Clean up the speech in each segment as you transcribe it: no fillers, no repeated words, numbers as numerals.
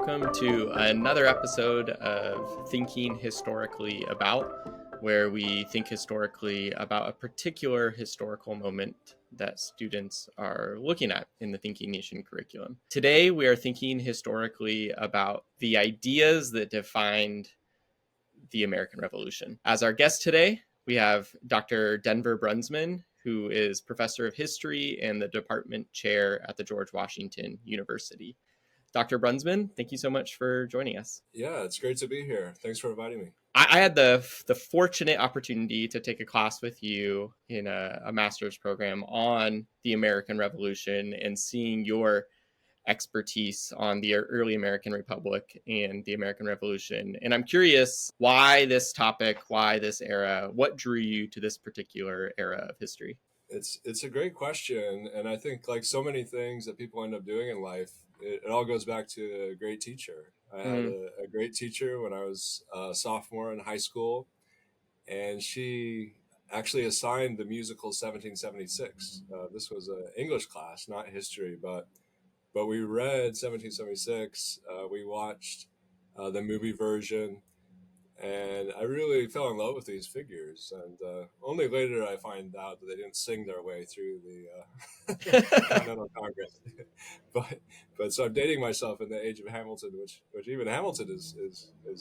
welcome to another episode of Thinking Historically About, where we think historically about a particular historical moment that students are looking at in the Thinking Nation curriculum. Today, we are thinking historically about the ideas that defined the American Revolution. As our guest today, we have Dr. Denver Brunsman, who is professor of history and the department chair at the George Washington University. Dr. Brunsman, thank you so much for joining us. Yeah, it's great to be here. Thanks for inviting me. I had the fortunate opportunity to take a class with you in a master's program on the American Revolution and seeing your expertise on the early American Republic and the American Revolution. And I'm curious why this topic, why this era, what drew you to this particular era of history? It's a great question, and I think like so many things that people end up doing in life, it all goes back to a great teacher. I had a great teacher when I was a sophomore in high school, and she actually assigned the musical 1776. This was an English class, not history, but we read 1776. We watched the movie version. And I really fell in love with these figures, and only later I find out that they didn't sing their way through the Continental Congress. but so I'm dating myself in the age of Hamilton, which even Hamilton is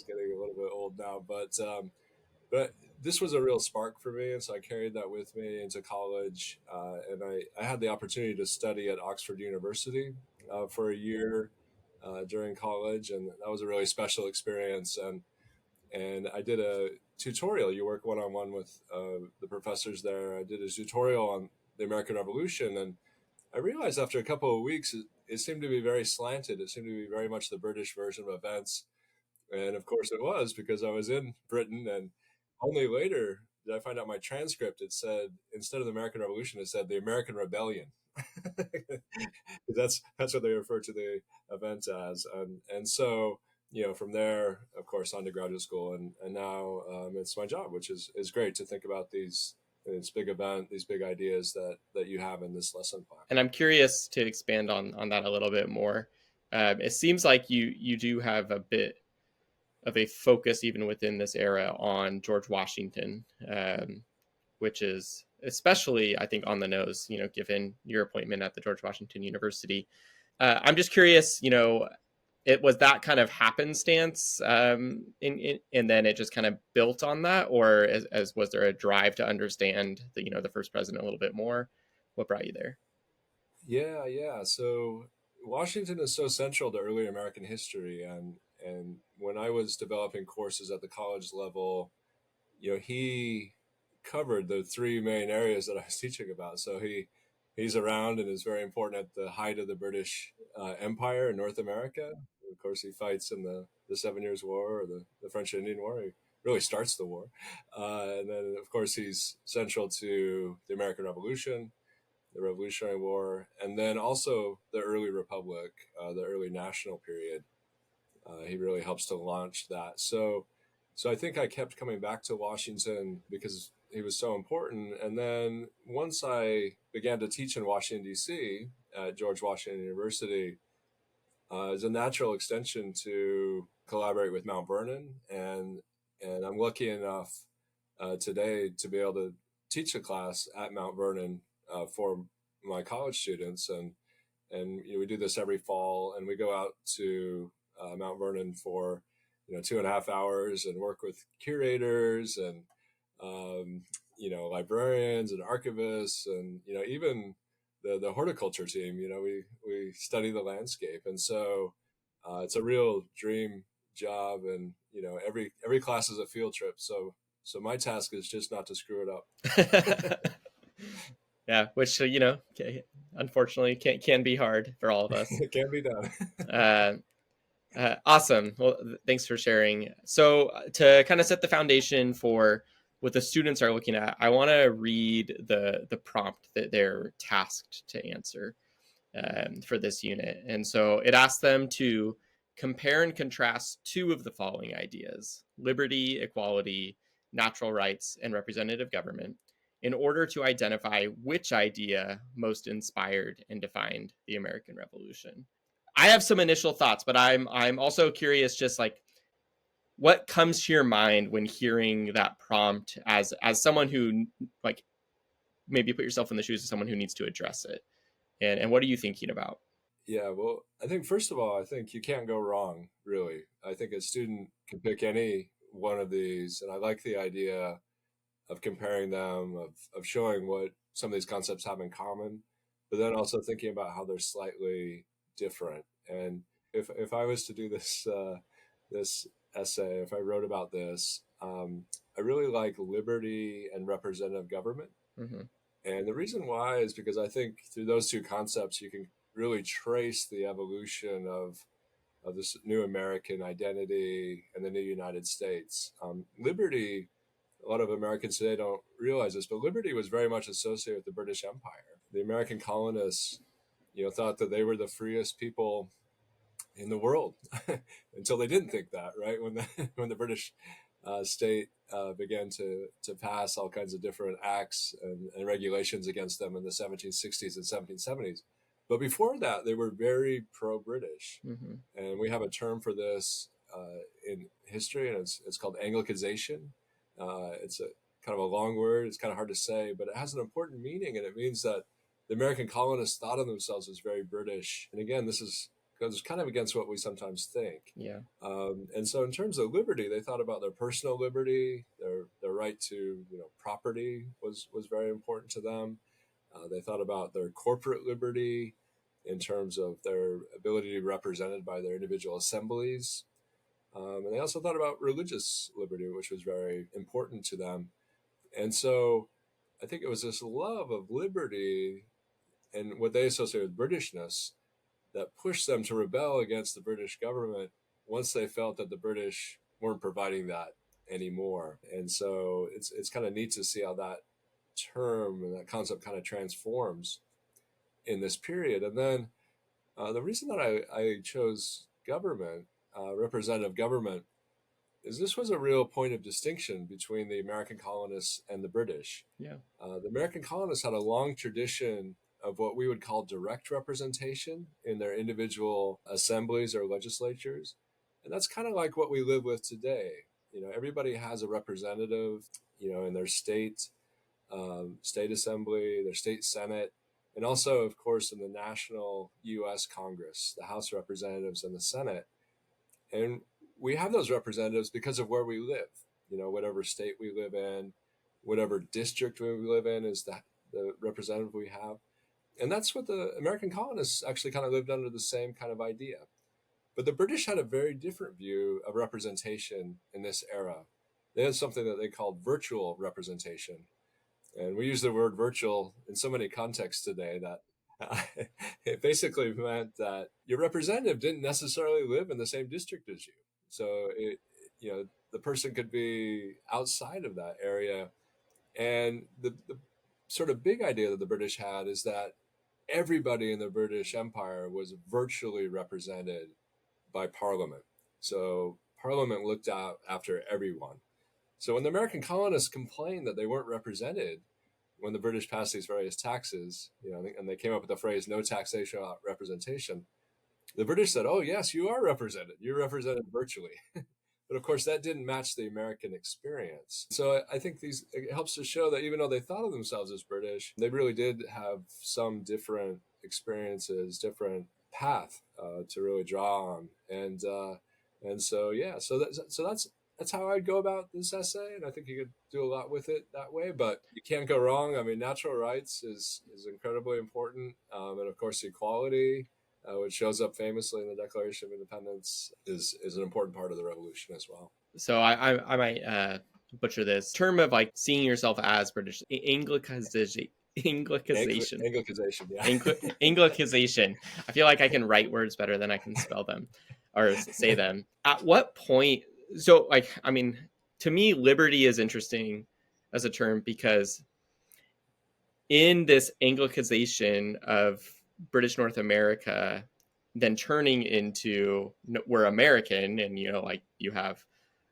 getting a little bit old now. But this was a real spark for me, and so I carried that with me into college, and I had the opportunity to study at Oxford University for a year during college, and that was a really special experience. And I did a tutorial. You work one-on-one with the professors there. I did a tutorial on the American Revolution, and I realized after a couple of weeks, it seemed to be very slanted. It seemed to be very much the British version of events. And of course it was, because I was in Britain, and only later did I find out my transcript. It said, instead of the American Revolution, it said the American Rebellion. That's what they refer to the event as. And so, from there, of course, on to graduate school, and now it's my job, which is great to think about this big event, these big ideas that you have in this lesson plan. And I'm curious to expand on that a little bit more. It seems like you do have a bit of a focus even within this era on George Washington, which is especially, I think, on the nose, given your appointment at the George Washington University. I'm just curious, it was that kind of happenstance, and then it just kind of built on that, or as was there a drive to understand the first president a little bit more? What brought you there? Yeah. So Washington is so central to early American history, and when I was developing courses at the college level, he covered the three main areas that I was teaching about. So he's around and is very important at the height of the British Empire in North America. Of course, he fights in the 7 Years' War, or the French and Indian War. He really starts the war. And then, of course, he's central to the American Revolution, the Revolutionary War, and then also the early Republic, the early national period. He really helps to launch that. So I think I kept coming back to Washington because he was so important. And then once I began to teach in Washington, D.C. at George Washington University, it's a natural extension to collaborate with Mount Vernon. And I'm lucky enough today to be able to teach a class at Mount Vernon for my college students. And we do this every fall, and we go out to Mount Vernon for 2.5 hours and work with curators and librarians and archivists, and even the horticulture team. We study the landscape, and so it's a real dream job. And every class is a field trip. So my task is just not to screw it up. Yeah, which unfortunately can be hard for all of us. It can be done. Awesome. Well, thanks for sharing. So to kind of set the foundation for what the students are looking at, I want to read the prompt that they're tasked to answer for this unit. And so it asks them to compare and contrast two of the following ideas: liberty, equality, natural rights, and representative government, in order to identify which idea most inspired and defined the American Revolution. I have some initial thoughts, but I'm also curious, just like what comes to your mind when hearing that prompt as someone who, like, maybe put yourself in the shoes of someone who needs to address it, and what are you thinking about? Yeah, well, I think first of all, I think you can't go wrong, really. I think a student can pick any one of these, and I like the idea of comparing them, of showing what some of these concepts have in common, but then also thinking about how they're slightly different. And if I was to do this essay, if I wrote about this, I really like liberty and representative government. Mm-hmm. And the reason why is because I think through those two concepts, you can really trace the evolution of this new American identity and the new United States. Liberty, a lot of Americans today don't realize this, but liberty was very much associated with the British Empire. The American colonists, thought that they were the freest people in the world until they didn't think that, right? When the when the British state began to pass all kinds of different acts and regulations against them in the 1760s and 1770s. But before that, they were very pro-British, Mm-hmm. and we have a term for this in history, and it's called Anglicization. It's a kind of a long word. It's kind of hard to say, but it has an important meaning, and it means that the American colonists thought of themselves as very British. And again, this is goes kind of against what we sometimes think. Yeah. And so, in terms of liberty, they thought about their personal liberty, their right to property was very important to them. They thought about their corporate liberty in terms of their ability to be represented by their individual assemblies. And they also thought about religious liberty, which was very important to them. And so I think it was this love of liberty and what they associate with Britishness that pushed them to rebel against the British government once they felt that the British weren't providing that anymore. And so it's kind of neat to see how that term and that concept kind of transforms in this period. And then the reason that I chose government, representative government, is this was a real point of distinction between the American colonists and the British. Yeah. The American colonists had a long tradition of what we would call direct representation in their individual assemblies or legislatures. And that's kind of like what we live with today. Everybody has a representative, in their state assembly, their state senate, and also, of course, in the national U.S. Congress, the House of Representatives and the Senate. And we have those representatives because of where we live. Whatever state we live in, whatever district we live in is the representative we have. And that's what the American colonists actually kind of lived under, the same kind of idea. But the British had a very different view of representation in this era. They had something that they called virtual representation. And we use the word virtual in so many contexts today that it basically meant that your representative didn't necessarily live in the same district as you. So the person could be outside of that area. And the sort of big idea that the British had is that everybody in the British Empire was virtually represented by Parliament. So Parliament looked out after everyone. So when the American colonists complained that they weren't represented when the British passed these various taxes, and they came up with the phrase "no taxation without representation," the British said, "Oh yes, you are represented. You're represented virtually." But of course, that didn't match the American experience. So I think it helps to show that even though they thought of themselves as British, they really did have some different experiences, different path to really draw on. And so yeah, so that's how I'd go about this essay, and I think you could do a lot with it that way. But you can't go wrong. I mean, natural rights is incredibly important, and of course, equality, which shows up famously in the Declaration of Independence, is an important part of the revolution as well. So I might butcher this term of like seeing yourself as British. Anglicization. Anglicization, yeah. Anglicization. I feel like I can write words better than I can spell them or say them. At what point? So, like, I mean, to me, liberty is interesting as a term because in this Anglicization of British North America, then turning into we're American, and like you have,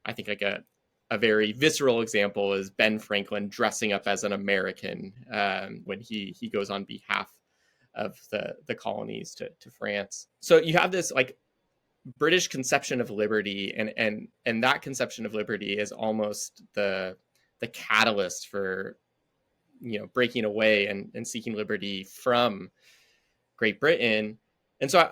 I think like a very visceral example is Ben Franklin dressing up as an American when he goes on behalf of the colonies to France. So you have this like British conception of liberty, and that conception of liberty is almost the catalyst for breaking away and seeking liberty from Great Britain. And so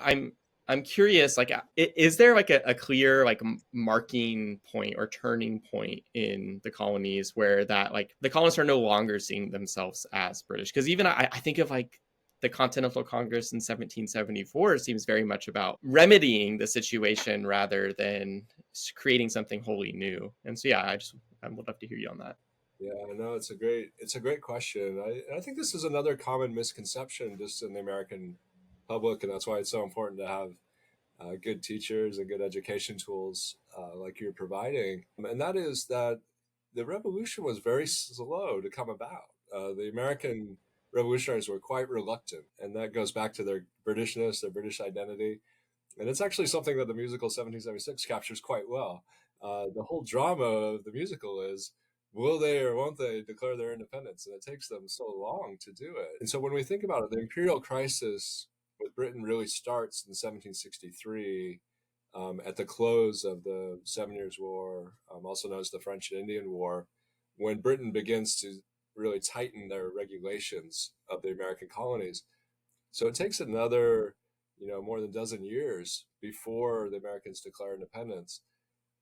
I'm curious, like, is there like a clear like marking point or turning point in the colonies where that like the colonists are no longer seeing themselves as British? Because even I think of like the Continental Congress in 1774 seems very much about remedying the situation rather than creating something wholly new. And so, yeah, I would love to hear you on that. Yeah, no, it's a great question. I think this is another common misconception just in the American public, and that's why it's so important to have good teachers and good education tools like you're providing. And that is that the revolution was very slow to come about. The American revolutionaries were quite reluctant, and that goes back to their Britishness, their British identity. And it's actually something that the musical 1776 captures quite well. The whole drama of the musical is, will they or won't they declare their independence? And it takes them so long to do it. And so when we think about it, the imperial crisis with Britain really starts in 1763 at the close of the Seven Years' War, also known as the French and Indian War, when Britain begins to really tighten their regulations of the American colonies. So it takes another, more than a dozen years before the Americans declare independence.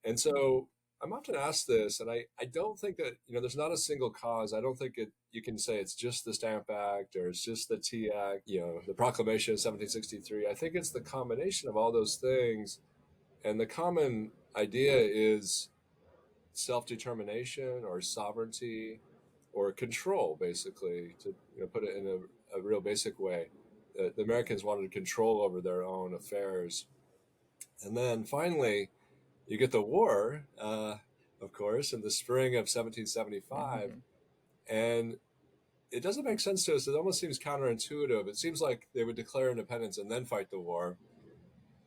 And so I'm often asked this, and I don't think that, there's not a single cause. I don't think you can say it's just the Stamp Act or it's just the Tea Act, the Proclamation of 1763. I think it's the combination of all those things. And the common idea is self-determination or sovereignty or control, basically, to put it in a real basic way. The Americans wanted control over their own affairs. And then finally, you get the war, of course, in the spring of 1775. Mm-hmm. And it doesn't make sense to us. It almost seems counterintuitive. It seems like they would declare independence and then fight the war.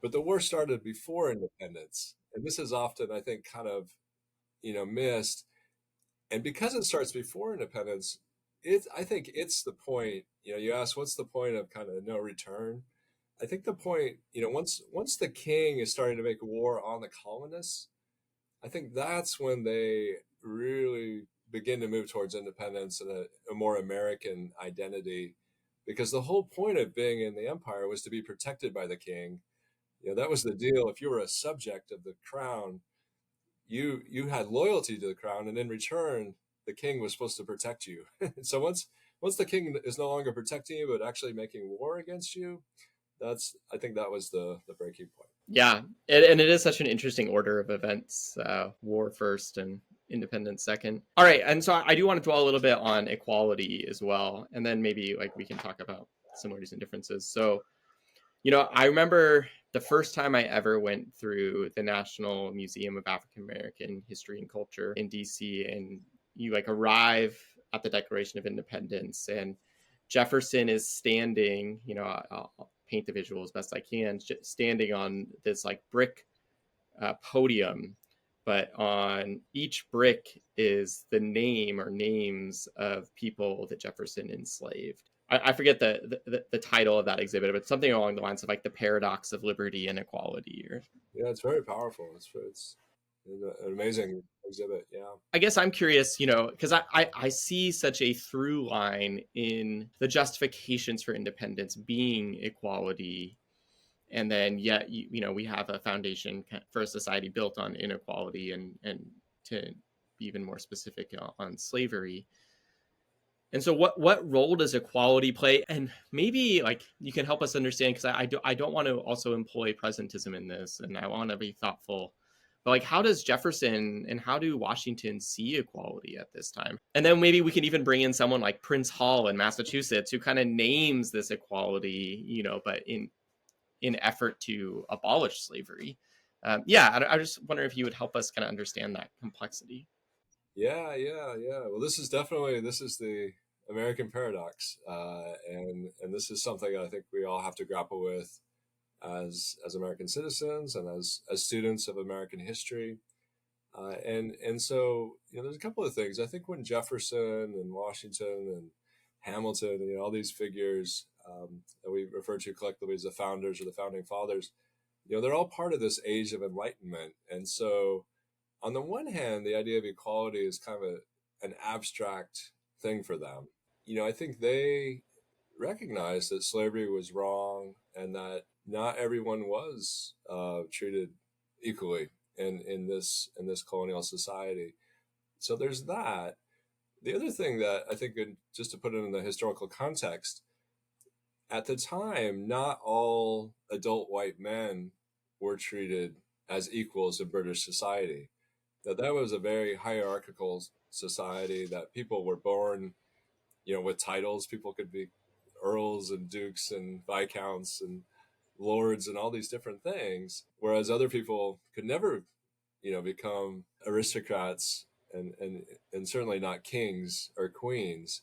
But the war started before independence. And this is often, I think, kind of, missed. And because it starts before independence, I think it's the point, you ask, what's the point of kind of no return? I think the point, once the king is starting to make war on the colonists, I think that's when they really begin to move towards independence and a more American identity. Because the whole point of being in the empire was to be protected by the king. That was the deal. If you were a subject of the crown, you had loyalty to the crown, and in return, the king was supposed to protect you. So once the king is no longer protecting you, but actually making war against you, I think that was the breaking point. Yeah, and it is such an interesting order of events: war first and independence second. All right, and so I do want to dwell a little bit on equality as well, and then maybe like we can talk about similarities and differences. So, I remember the first time I ever went through the National Museum of African American History and Culture in DC, and you like arrive at the Declaration of Independence, and Jefferson is standing, I'll paint the visual as best I can, standing on this like brick podium, but on each brick is the name or names of people that Jefferson enslaved. I forget the title of that exhibit, but something along the lines of like the paradox of liberty and equality. Or Yeah, it's very powerful. It's an amazing exhibit. Yeah. I guess I'm curious, because I see such a through line in the justifications for independence being equality. And then yet, we have a foundation for a society built on inequality and to be even more specific on slavery. And so what role does equality play? And maybe like you can help us understand, because I don't want to also employ presentism in this, and I want to be thoughtful. But like, how does Jefferson and how do Washington see equality at this time? And then maybe we can even bring in someone like Prince Hall in Massachusetts, who kind of names this equality, but in effort to abolish slavery. I just wonder if you would help us kind of understand that complexity. Yeah. Well, this is the American paradox, and this is something I think we all have to grapple with as American citizens and as students of American history. And so there's a couple of things. I think when Jefferson and Washington and Hamilton, all these figures that we refer to collectively as the founders or the founding fathers, they're all part of this age of enlightenment. And so on the one hand, the idea of equality is kind of an abstract thing for them. I think they recognized that slavery was wrong and that not everyone was treated equally in this colonial society. So there's that. The other thing that I think, just to put it in the historical context, at the time, not all adult white men were treated as equals in British society. That was a very hierarchical society, that people were born, with titles. People could be earls and dukes and viscounts and lords and all these different things, whereas other people could never, become aristocrats and certainly not kings or queens.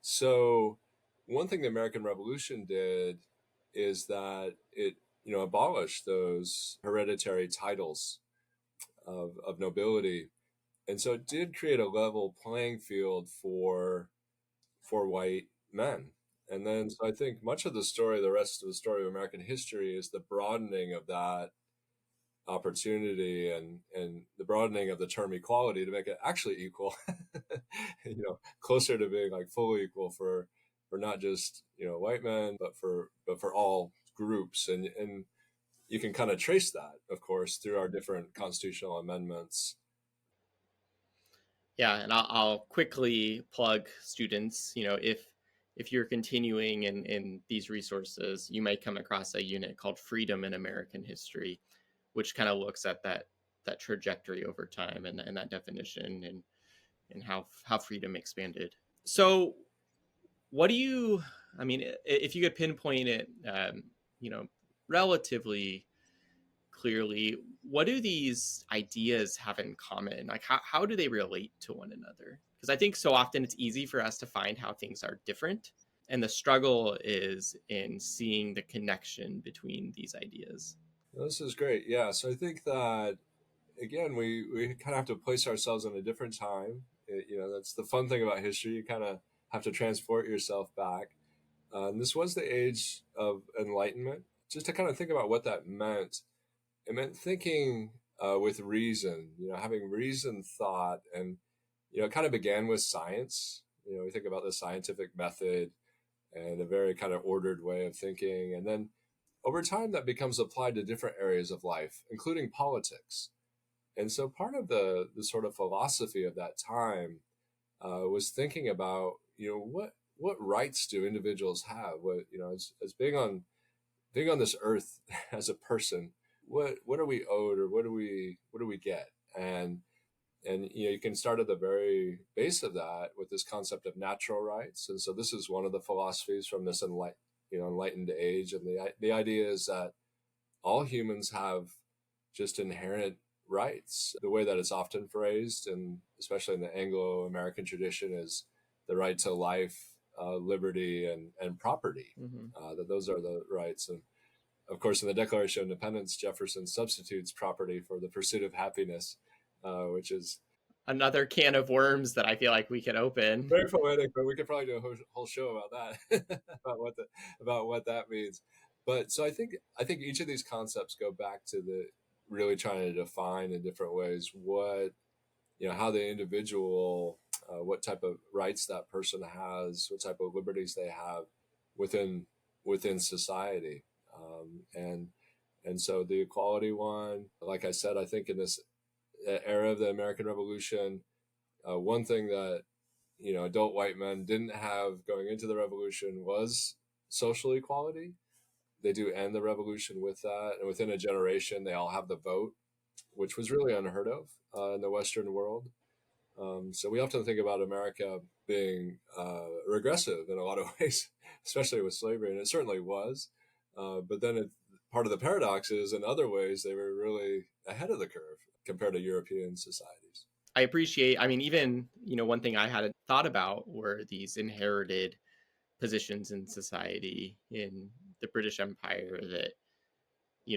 So one thing the American Revolution did is that it, abolished those hereditary titles of nobility. And so it did create a level playing field for white men. And then so I think much of the story, the rest of the story of American history, is the broadening of that opportunity and the broadening of the term equality to make it actually equal, closer to being like fully equal for not just white men, but for all groups. And you can kind of trace that, of course, through our different constitutional amendments. Yeah, and I'll quickly plug students. If you're continuing in these resources, you might come across a unit called Freedom in American History, which kind of looks at that trajectory over time and that definition and how freedom expanded. So, what do you? I mean, if you could pinpoint it, relatively clearly, what do these ideas have in common? Like, how do they relate to one another? Because I think so often it's easy for us to find how things are different, and the struggle is in seeing the connection between these ideas. This is great. Yeah. So I think that, again, we kind of have to place ourselves in a different time. That's the fun thing about history. You kind of have to transport yourself back. And this was the age of enlightenment. Just to kind of think about what that meant, it meant thinking with reason, having reasoned thought. And, it kind of began with science. We think about the scientific method and a very kind of ordered way of thinking. And then over time, that becomes applied to different areas of life, including politics. And so part of the sort of philosophy of that time was thinking about, what rights do individuals have? What, as being on this earth as a person, what are we owed, or what do we get? And you can start at the very base of that with this concept of natural rights. And so this is one of the philosophies from this enlightened age. And the idea is that all humans have just inherent rights. The way that it's often phrased, and especially in the Anglo-American tradition, is the right to life, liberty, and property. That those are the rights. And of course, in the Declaration of Independence, Jefferson substitutes property for the pursuit of happiness, which is Another can of worms that I feel like we could open. very poetic. But we could probably do a whole show about that, about what that means. But so I think each of these concepts go back to the really trying to define in different ways what, how the individual, what type of rights that person has, what type of liberties they have within society. And so the equality one, like I said, I think in this era of the American Revolution, one thing that, adult white men didn't have going into the revolution was social equality. They do end the revolution with that. And within a generation, they all have the vote, which was really unheard of in the Western world. So we often think about America being regressive in a lot of ways, especially with slavery, and it certainly was. But then part of the paradox is, in other ways, they were really ahead of the curve compared to European societies. I appreciate, I mean, even, one thing I hadn't thought about were these inherited positions in society in the British Empire that,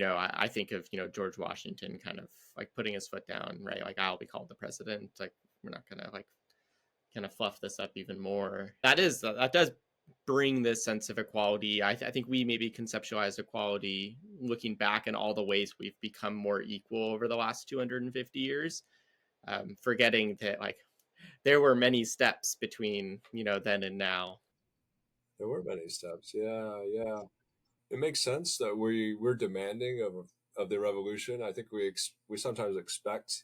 I think of, George Washington kind of like putting his foot down, right? Like, I'll be called the president. Like, we're not going to like kind of fluff this up even more. That does bring this sense of equality. I think we maybe conceptualize equality looking back in all the ways we've become more equal over the last 250 years, forgetting that like there were many steps between then and now. There were many steps. Yeah, yeah. It makes sense that we're demanding of the revolution. I think we sometimes expect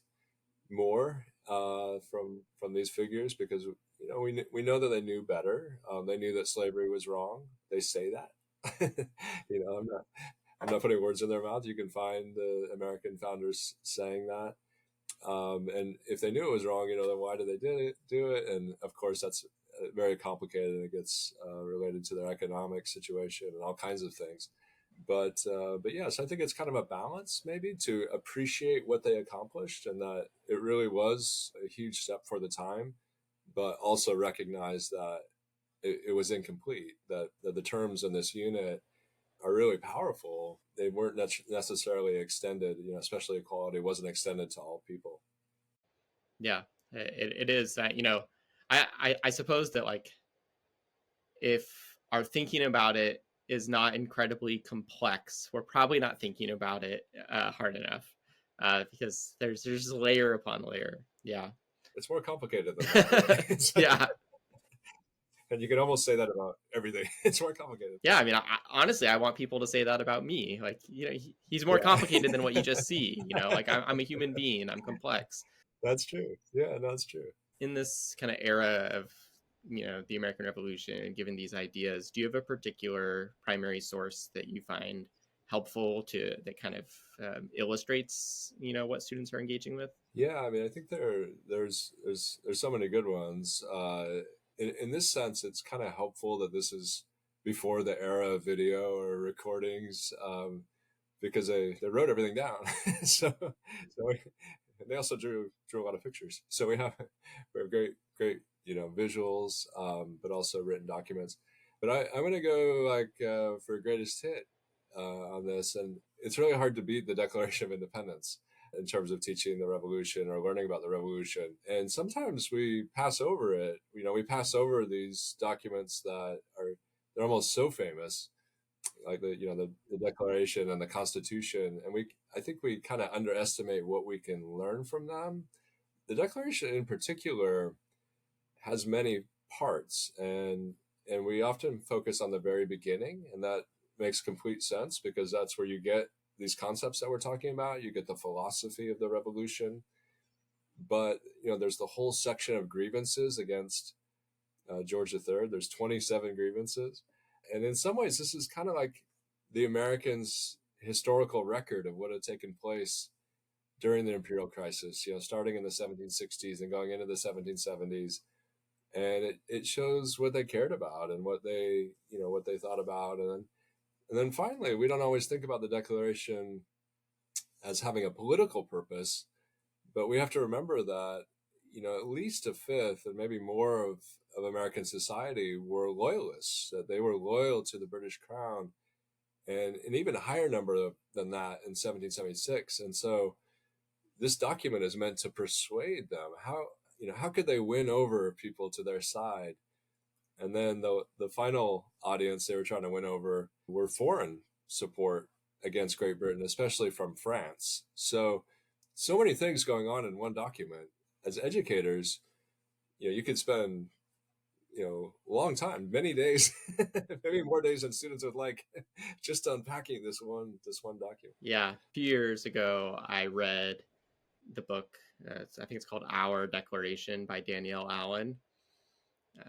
more from these figures because we know that they knew better. They knew that slavery was wrong. They say that. I'm not putting words in their mouth. You can find the American founders saying that. And if they knew it was wrong, then why did they do it? And of course, that's very complicated, and it gets related to their economic situation and all kinds of things. But yes, I think it's kind of a balance maybe to appreciate what they accomplished and that it really was a huge step for the time, but also recognize that it was incomplete. That the terms in this unit are really powerful. They weren't necessarily extended, especially equality wasn't extended to all people. Yeah, it is that I suppose that like if our thinking about it is not incredibly complex, we're probably not thinking about it hard enough, because there's layer upon layer. Yeah. It's more complicated than that. Yeah. And you can almost say that about everything. It's more complicated. Yeah, I mean, honestly, I want people to say that about me. Like, he's more complicated than what you just see. Like I'm a human being. I'm complex. That's true. Yeah, no, that's true. In this kind of era of the American Revolution and given these ideas, do you have a particular primary source that you find helpful that kind of illustrates what students are engaging with? Yeah, I mean, I think there's so many good ones. In this sense, it's kind of helpful that this is before the era of video or recordings, because they wrote everything down. So they also drew a lot of pictures. So we have great visuals, but also written documents. But I'm gonna go like for greatest hit on this, and it's really hard to beat the Declaration of Independence in terms of teaching the revolution or learning about the revolution. And sometimes we pass over it. We pass over these documents that they're almost so famous, like the Declaration and the Constitution. And I think we kind of underestimate what we can learn from them. The Declaration in particular has many parts, and we often focus on the very beginning, and that makes complete sense because that's where you get these concepts that we're talking about. You get the philosophy of the revolution, but there's the whole section of grievances against George III. There's 27 grievances, and in some ways, this is kind of like the Americans' historical record of what had taken place during the imperial crisis. Starting in the 1760s and going into the 1770s, and it shows what they cared about and what they thought about, and then finally, we don't always think about the Declaration as having a political purpose, but we have to remember that at least a fifth and maybe more of American society were loyalists, that they were loyal to the British Crown, and an even higher number than that in 1776. And so this document is meant to persuade them. How could they win over people to their side? And then the final audience they were trying to win over were foreign support against Great Britain, especially from France. So many things going on in one document. As educators, you could spend a long time, many days, maybe more days than students would like, just unpacking this one document. Yeah, a few years ago, I read the book. I think it's called Our Declaration by Danielle Allen.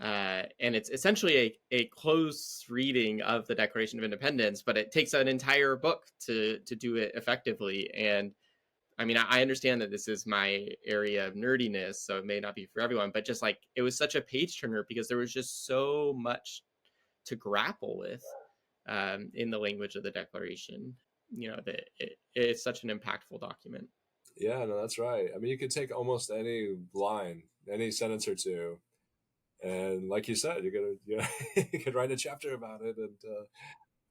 And it's essentially a close reading of the Declaration of Independence, but it takes an entire book to do it effectively. And I mean, I understand that this is my area of nerdiness, so it may not be for everyone, but just like it was such a page turner because there was just so much to grapple with in the language of the Declaration. That it's such an impactful document. Yeah, no, that's right. I mean, you could take almost any line, any sentence or two, and like you said, you could write a chapter about it and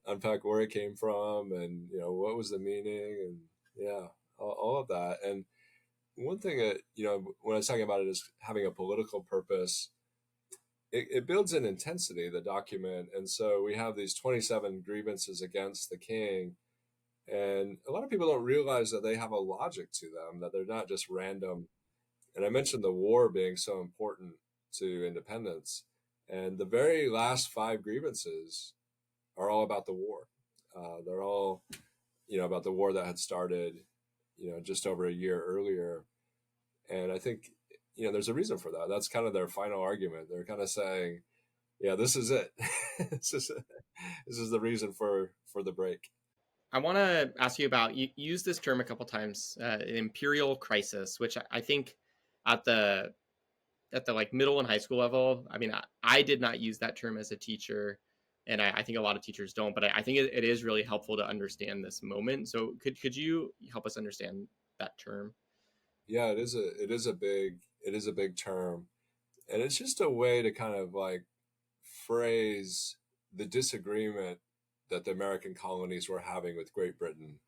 unpack where it came from and what was the meaning, and yeah, all of that. And one thing that when I was talking about it is having a political purpose, it builds in intensity, the document. And so we have these 27 grievances against the king. And a lot of people don't realize that they have a logic to them, that they're not just random. And I mentioned the war being so important to independence. And the very last five grievances are all about the war. They're all, about the war that had started, just over a year earlier. And I think, there's a reason for that. That's kind of their final argument. They're kind of saying, yeah, this is it. this is it. This is the reason for the break. I want to ask you about, you used this term a couple times, imperial crisis, which I think at the like middle and high school level, I mean, I did not use that term as a teacher, and I think a lot of teachers don't, but I think it is really helpful to understand this moment. So could you help us understand that term? Yeah, it is a big term, and it's just a way to kind of like phrase the disagreement that the American colonies were having with Great Britain.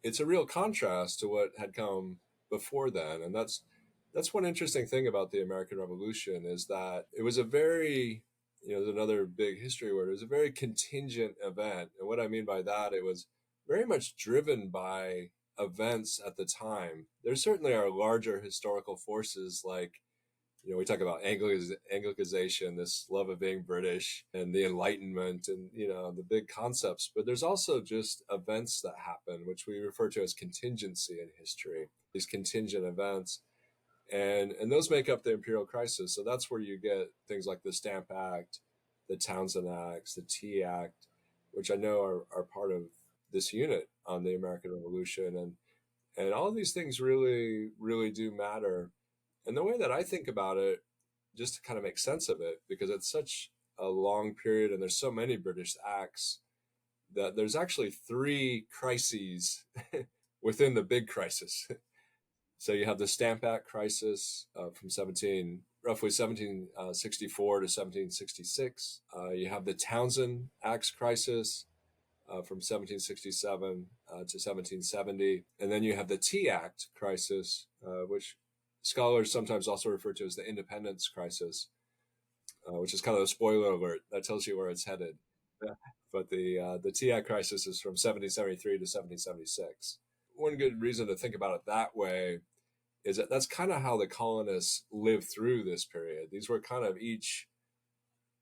It's a real contrast to what had come before then, and that's one interesting thing about the American Revolution is that it was a very, there's another big history word. It was a very contingent event, and what I mean by that, it was very much driven by events at the time. There certainly are larger historical forces like, we talk about Anglicization, this love of being British, and the Enlightenment, and the big concepts. But there's also just events that happen, which we refer to as contingency in history. These contingent events, and those make up the imperial crisis. So that's where you get things like the Stamp Act, the Townshend Acts, the Tea Act, which I know are part of this unit on the American Revolution, and all of these things really really do matter. And the way that I think about it, just to kind of make sense of it, because it's such a long period and there's so many British acts, that there's actually three crises within the big crisis. So you have the Stamp Act crisis from roughly 1764 to 1766. You have the Townshend Acts crisis from 1767 to 1770. And then you have the Tea Act crisis, which scholars sometimes also refer to as the independence crisis, which is kind of a spoiler alert. That tells you where it's headed. But the Tea Act crisis is from 1773 to 1776. One good reason to think about it that way is that that's kind of how the colonists lived through this period. These were kind of each,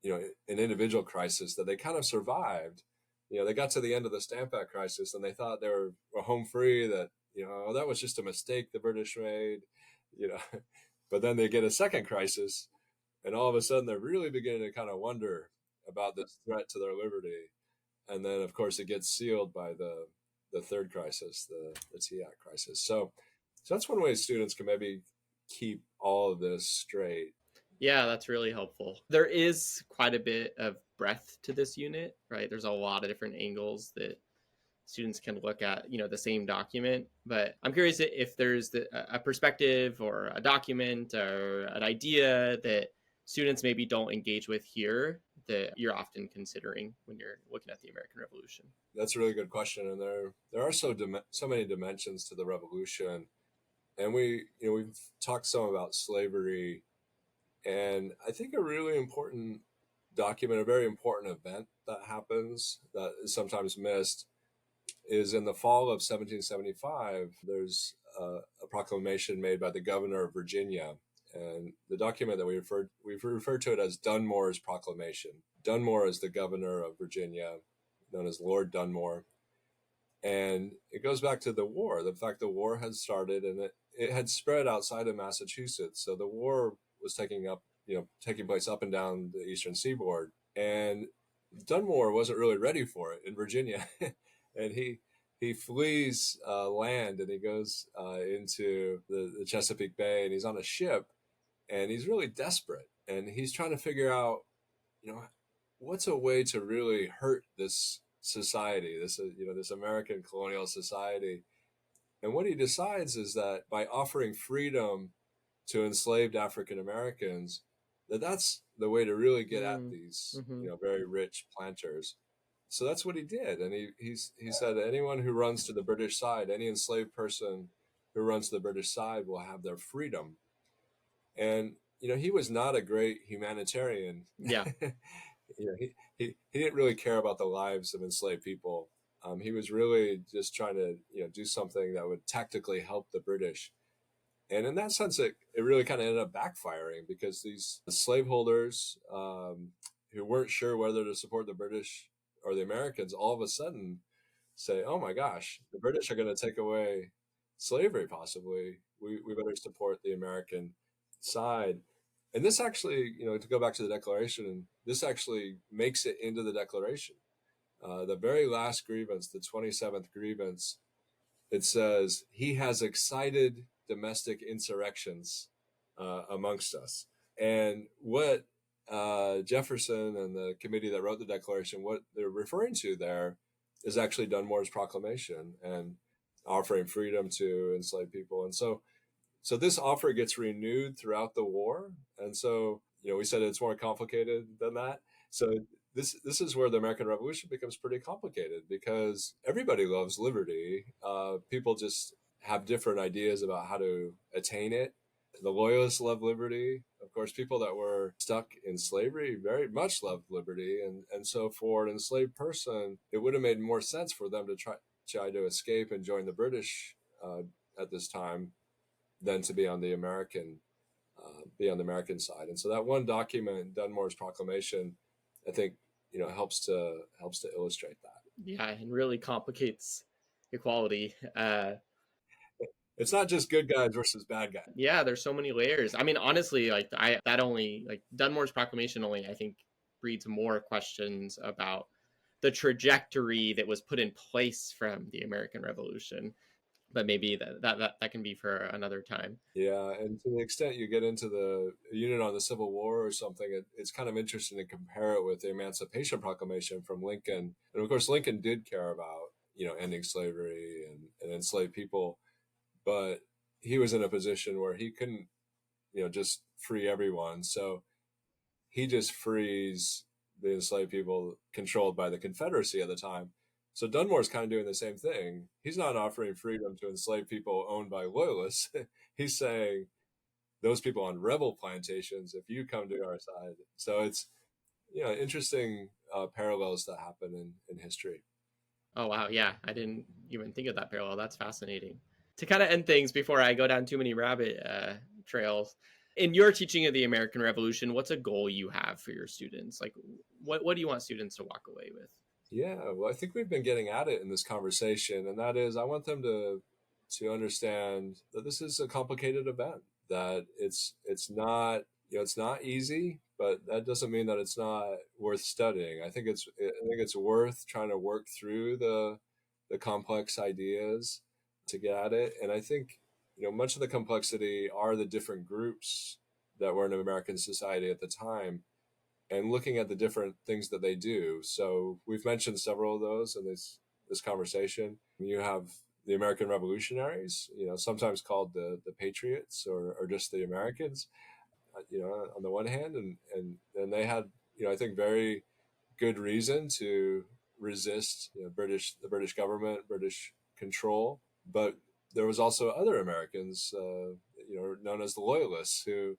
an individual crisis that they kind of survived. They got to the end of the Stamp Act crisis and they thought they were home free, that, that was just a mistake the British made, you know. But then they get a second crisis, and all of a sudden they're really beginning to kind of wonder about this threat to their liberty. And then, of course, it gets sealed by the third crisis, the Tea Act crisis. So that's one way students can maybe keep all of this straight. Yeah, that's really helpful. There is quite a bit of breadth to this unit, right? There's a lot of different angles that students can look at, the same document. But I'm curious if there's a perspective or a document or an idea that students maybe don't engage with here that you're often considering when you're looking at the American Revolution. That's a really good question, and there are so many dimensions to the revolution, and we've talked some about slavery, and I think a really important document, a very important event that happens that is sometimes missed, is in the fall of 1775. There's a proclamation made by the governor of Virginia, and the document that we've referred to it as Dunmore's Proclamation. Dunmore is the governor of Virginia, known as Lord Dunmore, and it goes back to the war. The fact the war had started and it had spread outside of Massachusetts, so the war was taking place up and down the eastern seaboard, and Dunmore wasn't really ready for it in Virginia, and he flees land and he goes into the Chesapeake Bay, and he's on a ship, and he's really desperate, and he's trying to figure out, what's a way to really hurt this society, this American colonial society. And what he decides is that by offering freedom to enslaved African Americans, that's the way to really get at these, Mm-hmm. very rich planters. So that's what he did, and he said anyone who runs to the British side, any enslaved person who runs to the British side, will have their freedom. And he was not a great humanitarian. Yeah. He didn't really care about the lives of enslaved people. He was really just trying to do something that would tactically help the British. And in that sense, it really kind of ended up backfiring because these slaveholders who weren't sure whether to support the British or the Americans all of a sudden say, oh my gosh, the British are going to take away slavery, possibly. We better support the American side. And this actually, to go back to the Declaration, this actually makes it into the Declaration. The very last grievance, the 27th grievance, it says, he has excited domestic insurrections amongst us. And what Jefferson and the committee that wrote the Declaration, what they're referring to there is actually Dunmore's proclamation and offering freedom to enslaved people. And so this offer gets renewed throughout the war. And so, we said it's more complicated than that. So this is where the American Revolution becomes pretty complicated because everybody loves liberty. People just have different ideas about how to attain it. The loyalists love liberty. Of course, people that were stuck in slavery very much loved liberty. And so for an enslaved person, it would have made more sense for them to try to escape and join the British at this time than to be on the American side. And so that one document, Dunmore's proclamation, I think helps to illustrate that. Yeah, and really complicates equality. It's not just good guys versus bad guys. Yeah, there's so many layers. I mean, honestly, Dunmore's proclamation only, I think, breeds more questions about the trajectory that was put in place from the American Revolution. But maybe that can be for another time. Yeah, and to the extent you get into the unit on the Civil War or something, it's kind of interesting to compare it with the Emancipation Proclamation from Lincoln. And of course, Lincoln did care about ending slavery and enslaved people, but he was in a position where he couldn't just free everyone. So he just frees the enslaved people controlled by the Confederacy at the time. So Dunmore's kind of doing the same thing. He's not offering freedom to enslaved people owned by loyalists. He's saying those people on rebel plantations, if you come to our side. So it's interesting parallels that happen in history. Oh wow, yeah, I didn't even think of that parallel. That's fascinating. To kind of end things before I go down too many rabbit trails, in your teaching of the American Revolution, what's a goal you have for your students? Like, what do you want students to walk away with? Yeah, well, I think we've been getting at it in this conversation, and that is, I want them to understand that this is a complicated event. That it's not it's not easy, but that doesn't mean that it's not worth studying. I think it's worth trying to work through the complex ideas to get at it, and I think much of the complexity are the different groups that were in American society at the time and looking at the different things that they do. So we've mentioned several of those in this conversation. You have the American revolutionaries, sometimes called the Patriots or just the Americans, on the one hand, and they had, I think, very good reason to resist the British government, British control. But there was also other Americans, known as the Loyalists, who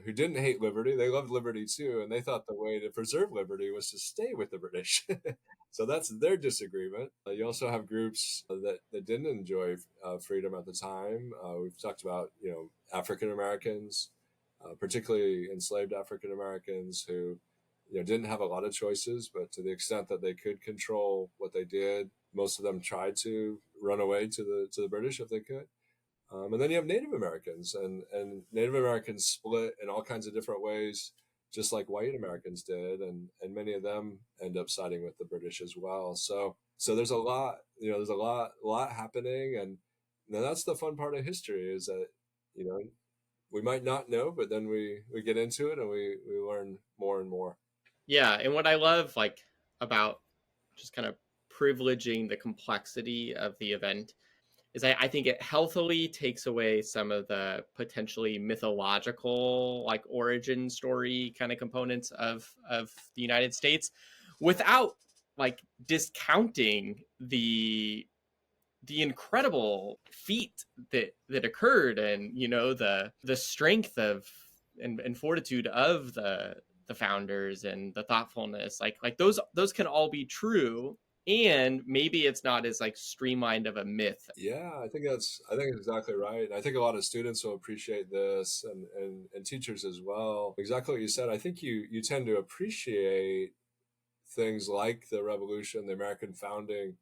didn't hate liberty. They loved liberty too, and they thought the way to preserve liberty was to stay with the British. So that's their disagreement. You also have groups that didn't enjoy freedom at the time. We've talked about African Americans, particularly enslaved African Americans who didn't have a lot of choices, but to the extent that they could control what they did, most of them tried to run away to the British if they could. And then you have Native Americans, and Native Americans split in all kinds of different ways, just like white Americans did, and many of them end up siding with the British as well. So there's a lot, there's a lot happening, and that's the fun part of history is that we might not know, but then we get into it and we learn more and more. Yeah, and what I love about just kind of privileging the complexity of the event is I think it healthily takes away some of the potentially mythological origin story kind of components of the United States without discounting the incredible feat that occurred and the strength of and fortitude of the founders and the thoughtfulness, like those can all be true, and maybe it's not as like streamlined of a myth. Yeah, I think it's exactly right. I think a lot of students will appreciate this, and teachers as well. Exactly what you said. I think you tend to appreciate things like the revolution, the American founding,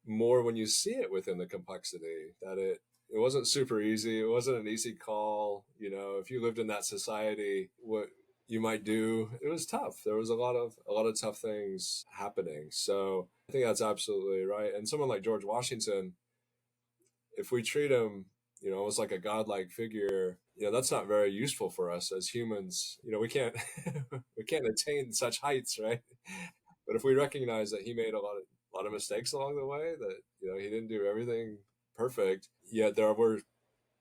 more when you see it within the complexity. That it wasn't super easy. It wasn't an easy call. You know, if you lived in that society, what you might do, it was tough. There was a lot of tough things happening. So I think that's absolutely right. And someone like George Washington, if we treat him, you know, almost like a godlike figure, you know, that's not very useful for us as humans. You know, we can't we can't attain such heights, right? But if we recognize that he made a lot of mistakes along the way, that you know he didn't do everything perfect, yet there were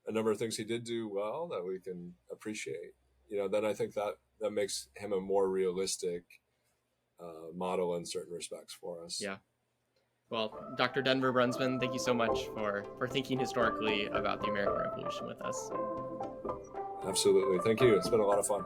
a number of things he did do well that we can appreciate. You know, then I think that makes him a more realistic model in certain respects for us. Yeah. Well, Dr. Denver Brunsman, thank you so much for thinking historically about the American Revolution with us. Absolutely. Thank you. It's been a lot of fun.